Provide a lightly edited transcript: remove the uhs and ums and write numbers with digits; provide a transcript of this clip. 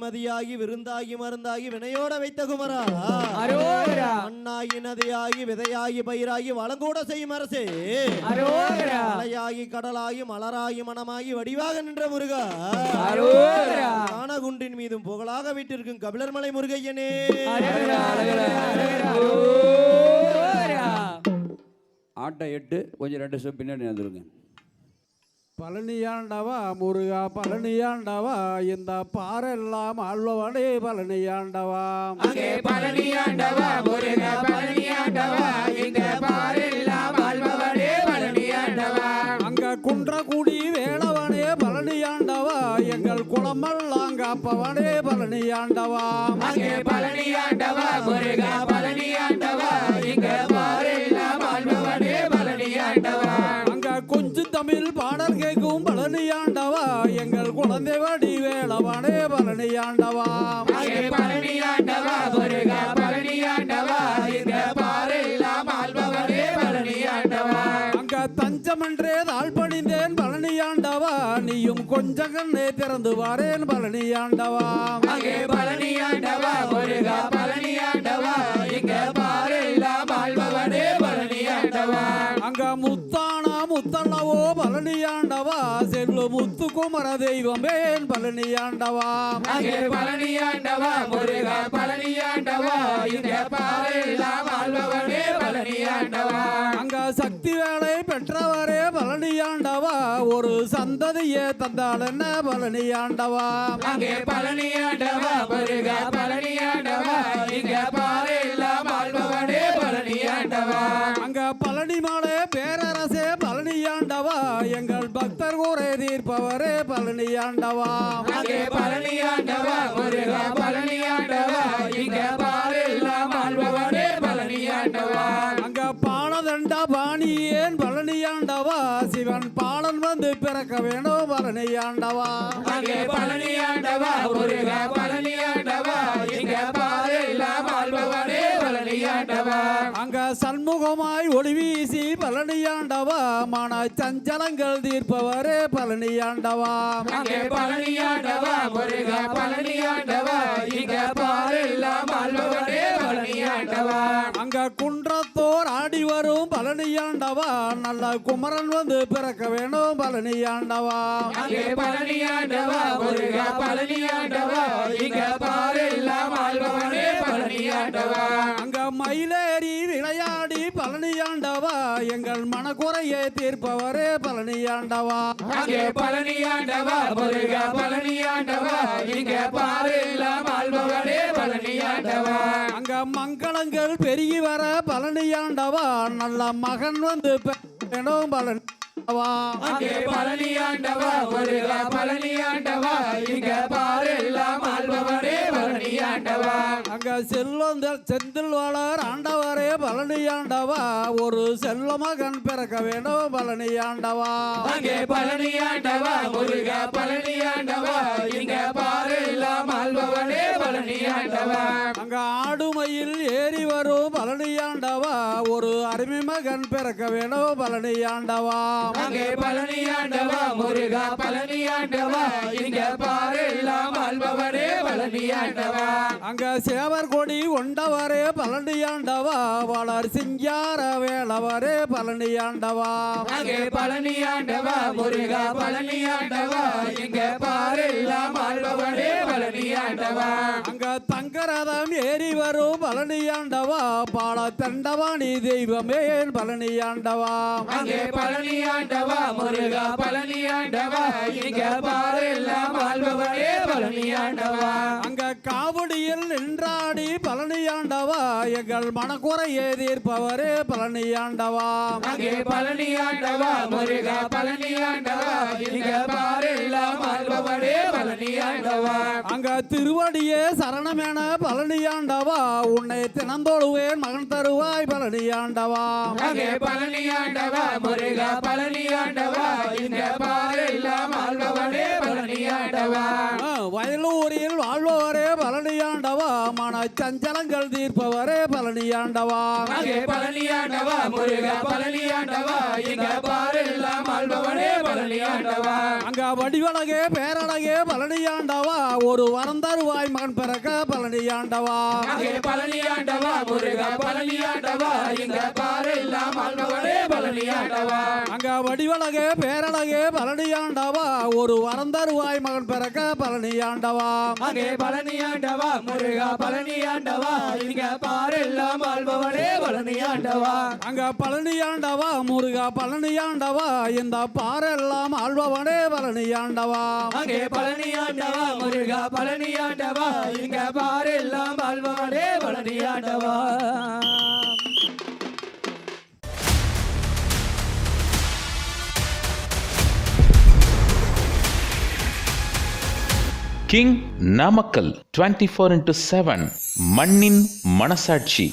மதியாகி விருந்தாகி மருந்தாகி வினையோட வைத்த குமரா மண்ணாகி நதியாகி விதையாகி பயிராகி வளங்கூட செய்யும் அரசே மலையாகி கடலாகி மலராகி மனமாகி வடிவாக நின்ற முருகா ஆனகுண்டின் மீதும் புகழாக வீட்டிற்கும் கபிலர்மலை முருகையனே ஆட்டை 8 கொஞ்சம் 2 ஸ்டெப் பின்னாடி வந்துருங்க. பழனியாண்டவா முருகா பழனியாண்டவா இந்த பாரெல்லாம் ஆழ்வவனே பழனியாண்டவா பழனியாண்டவா முருகா பழனியாண்டவா இந்த பாரெல்லாம் ஆழ்வவனே பழனியாண்டவா அங்க குன்றக்குடி வேளவனே பழனியாண்டவா எங்கள் குளமெல்லாம் காப்பவனே பழனியாண்டவா பழனியாண்டவா முருகா பழனியாண்டவா இங்க பாரெல்லாம் ஆழ்வவனே பழனியாண்டவா அங்க கொஞ்சம் தமிழ் பாடல் கேட்கும் பழனியாண்டவா எங்கள் குழந்தை வடி வேளவனே பழனியாண்டவா பழனியாண்டவா முருகா பழனியாண்டவா இங்க பாரெல்லாம் ஆழ்வவனே பழனியாண்டவா அங்க தஞ்சமென்றே தாழ் பணிந்தேன் பழனியாண்டவா நீயும் கொஞ்சம் கண்ணே திறந்து வாரேன் பழனியாண்டவா பழனியாண்டவா முருகா பழனியாண்டவா இங்க பாரெல்லாம் ஆழ்வவனே பழனியாண்டவா அங்க முத்தானா முத்தல்லவோ பழனியாண்டவா செல்லு முத்து குமர தெய்வமேன் பழனியாண்டவா பழனியாண்டவா முருகா பழனியாண்டவா இங்க பாரெல்லாம் ஆழ்வவனே பழனியாண்டவா அங்க சக்தி வேலை பெற்றவரே பழனியாண்டவா ஒரு சந்ததியே தந்தாள் என்ன பழனியாண்டவா பழனியாண்டவா முருகா பழனியாண்டவா இங்க பாரெல்லாம் ஆழ்வவனே பழனியாண்டவா அங்க பழனிமலை பேரரசே பழனியாண்டவா எங்கள் பக்தர் கூரை தீர்ப்பவரே பழனியாண்டவா பழனியாண்டவா முருகா பழனியாண்டவா இங்க பாரெல்லாம் ஆழ்வவனே பழனியாண்டவா அங்க பாலதண்டா பாணியேன் பழனியாண்டவா சிவன் பாலன் வந்து பிறக்க வேணும் பழனியாண்டவா பழனியாண்டவா முருகா பழனியாண்டவா இங்க பாரெல்லாம் ஆழ்வவனே பழனியாண்டவா அங்க சண்முகமாய் ஒளி வீசி பழனியாண்டவா மன சஞ்சலங்கள் தீர்ப்பவரே பழனியாண்டவா பழனியாண்டவா முருகா பழனியாண்டவா இங்க பாரெல்லாம் ஆழ்வவனே பழனியாண்டவா அங்க குன்றத்தோர் ஆடி வரும் பழனியாண்டவா நல்ல குமரன் வந்து பிறக்க வேணும் பழனியாண்டவா பழனியாண்டவா முருகா பழனியாண்டவா இங்க பாரெல்லாம் ஆழ்வவனே பழனியாண்டவா அங்க மயிலேறி விளையாடி பழனியாண்டவா எங்கள் மனக்குறையை தீர்ப்பவரே பழனியாண்டவா பழனியாண்டவா முருகா பழனியாண்டவா இங்க பாரெல்லாம் ஆழ்வவனே பழனியாண்டவா அங்க மங்களங்கள் பெருகி வர பழனியாண்டவா நல்ல மகன் வந்து வேணும் பழனியாண்டவா பழனியாண்டவா முருகா பழனியாண்டவா இங்க பாரெல்லாம் ஆழ்வவனே பழனியாண்டவா அங்க செந்தில் வளர் ஆண்டவரே பழனியாண்டவா ஒரு செல்ல மகன் பிறக்க வேணும் பழனியாண்டவா பழனியாண்டவா முருகா பழனியாண்டவா இங்க பாரெல்லாம் ஆழ்வவனே பழனியாண்டவா அங்க ஆடுமையில் ஏறி வரும் பழனியாண்டவா ஒரு அருமை மகன் பிறக்க வேணும் பழனியாண்டவா பழனியாண்டவா முருகா பழனியாண்டவா இங்க பாரெல்லாம் ஆழ்வவனே பழனியாண்டவா அங்க சேவர் கொடி கொண்டவரே பழனியாண்டவா வளர் சிங்கார வேளவரே பழனியாண்டவா பழனியாண்டவா முருகா பழனியாண்டவா இங்க பாரெல்லாம் ஆழ்வவனே பழனியாண்டவா அங்க தங்கரதம் ஏறி வரும் பழனியாண்டவா பால தண்டவாணி தெய்வமே பழனியாண்டவா பழனியாண்டவா முருகா பழனியாண்டவா இங்க பாரெல்லாம் ஆழ்வவனே பழனியாண்டவா அங்க காவடியில் நின்றாடி பழனியாண்டவா எங்கள் மனக்குறையை தீர்ப்பவரே பழனியாண்டவா பழனியாண்டவா முருகா பழனியாண்டவா இங்க பாரெல்லாம் ஆழ்வவனே பழனியாண்டவா அங்க திருவடியே சரணமென பழனியாண்டவா உன்னை தினந்தோழுவேன் மகன் தருவாய் பழனியாண்டவா பழனியாண்டவா முருகா பழனியாண்டவா இங்க பாரெல்லாம் ஆழ்வவனே பழனியாண்டவா வயலூரில் வாழ்வோரே பழனியாண்டவா மன சஞ்சலங்கள் தீர்ப்பவரே பழனி ஆண்டவா அங்கே பழனி ஆண்டவா முருகா பழனி ஆண்டவா இங்க பாரெல்லாம் ஆள்பவனே பழனி ஆண்டவா அங்க வடிவழகே பேரழகே பழனி ஆண்டவா ஒரு வரம் தருவாய் மகன் பிறக்க பழனி ஆண்டவா அங்கே பழனி ஆண்டவா முருகா பழனி ஆண்டவா இங்க பாரெல்லாம் ஆள்பவனே பழனி ஆண்டவா அங்க வடிவழகே பேரழகே பழனி ஆண்டவா ஒரு வரம் தருவாய் மகன் பிறக்க பழனி ஆண்டவா அங்கே பழனி ஆண்டவா முருகா பழனி ஆண்டவா இங்க பாரெல்லாம் ஆள்பவனே பழனி ஆண்டவா அங்க பழனி ஆண்டவா முருகா பழனி ஆண்டவா இந்த பாரெல்லாம் ஆள்பவனே பழனி ஆண்டவா அங்கே பழனி ஆண்டவா முருகா பழனி ஆண்டவா இங்க பாரெல்லாம் ஆள்பவனே பழனி ஆண்டவா கிங் நாமக்கல் 24/7 மண்ணின் மனசாட்சி.